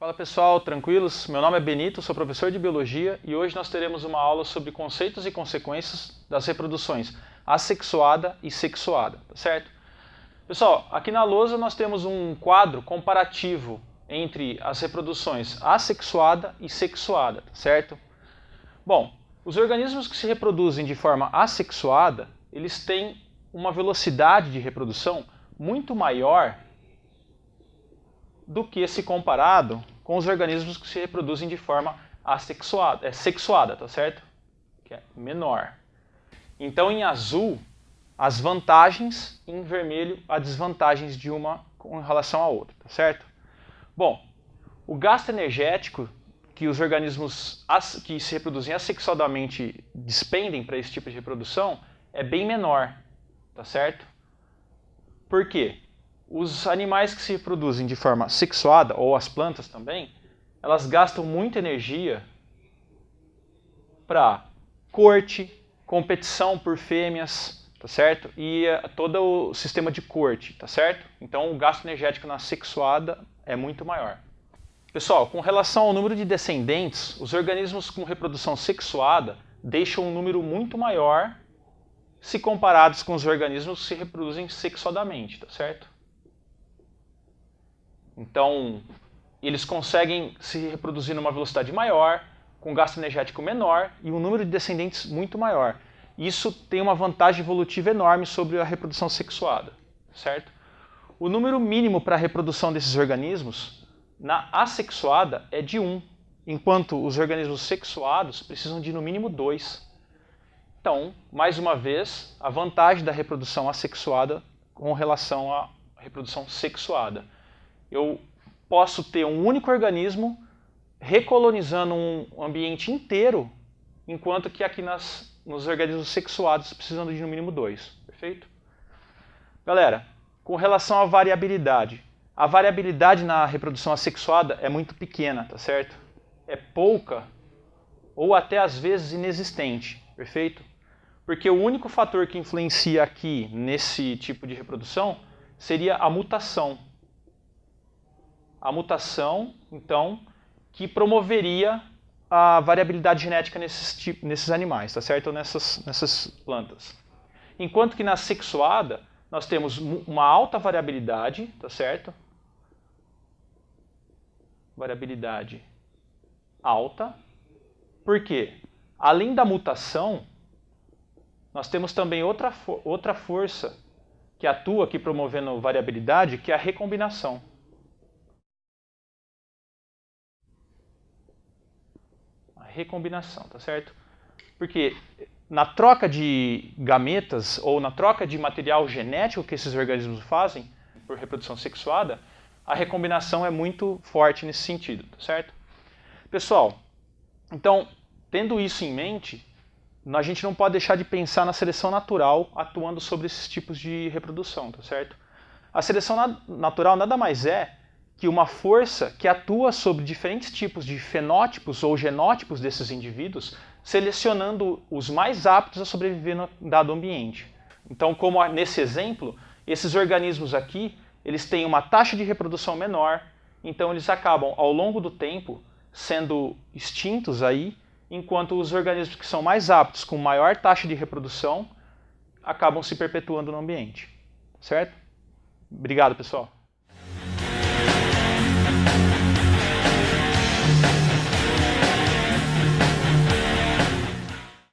Fala pessoal, tranquilos? Meu nome é Benito, sou professor de Biologia e hoje nós teremos uma aula sobre conceitos e consequências das reproduções assexuada e sexuada, tá certo? Pessoal, aqui na lousa nós temos um quadro comparativo entre as reproduções assexuada e sexuada, tá certo? Bom, os organismos que se reproduzem de forma assexuada, eles têm uma velocidade de reprodução muito maior do que se comparado com os organismos que se reproduzem de forma sexuada, tá certo? Que é menor. Então, em azul, as vantagens, em vermelho, as desvantagens de uma com relação à outra, tá certo? Bom, o gasto energético que os organismos que se reproduzem assexuadamente despendem para esse tipo de reprodução é bem menor, tá certo? Por quê? Os animais que se reproduzem de forma sexuada, ou as plantas também, elas gastam muita energia para corte, competição por fêmeas, tá certo? E todo o sistema de corte, tá certo? Então o gasto energético na sexuada é muito maior. Pessoal, com relação ao número de descendentes, os organismos com reprodução sexuada deixam um número muito maior se comparados com os organismos que se reproduzem sexuadamente, tá certo? Então, eles conseguem se reproduzir numa velocidade maior, com gasto energético menor e um número de descendentes muito maior. Isso tem uma vantagem evolutiva enorme sobre a reprodução sexuada, certo? O número mínimo para a reprodução desses organismos na assexuada é de 1, enquanto os organismos sexuados precisam de no mínimo 2. Então, mais uma vez, a vantagem da reprodução assexuada com relação à reprodução sexuada. Eu posso ter um único organismo recolonizando um ambiente inteiro, enquanto que aqui nos organismos sexuados precisando de no mínimo 2. Perfeito? Galera, com relação à variabilidade. A variabilidade na reprodução assexuada é muito pequena, tá certo? É pouca ou até às vezes inexistente. Perfeito? Porque o único fator que influencia aqui nesse tipo de reprodução seria a mutação. A mutação, então, que promoveria a variabilidade genética nesses animais, tá certo? Ou nessas plantas. Enquanto que na sexuada, nós temos uma alta variabilidade, tá certo? Variabilidade alta. Por quê? Além da mutação, nós temos também outra força que atua aqui promovendo variabilidade, que é a recombinação. Recombinação, tá certo? Porque na troca de gametas ou na troca de material genético que esses organismos fazem por reprodução sexuada, a recombinação é muito forte nesse sentido, tá certo? Pessoal, então, tendo isso em mente, a gente não pode deixar de pensar na seleção natural atuando sobre esses tipos de reprodução, tá certo? A seleção natural nada mais é que uma força que atua sobre diferentes tipos de fenótipos ou genótipos desses indivíduos, selecionando os mais aptos a sobreviver no dado ambiente. Então, como nesse exemplo, esses organismos aqui, eles têm uma taxa de reprodução menor, então eles acabam, ao longo do tempo, sendo extintos aí, enquanto os organismos que são mais aptos, com maior taxa de reprodução, acabam se perpetuando no ambiente. Certo? Obrigado, pessoal.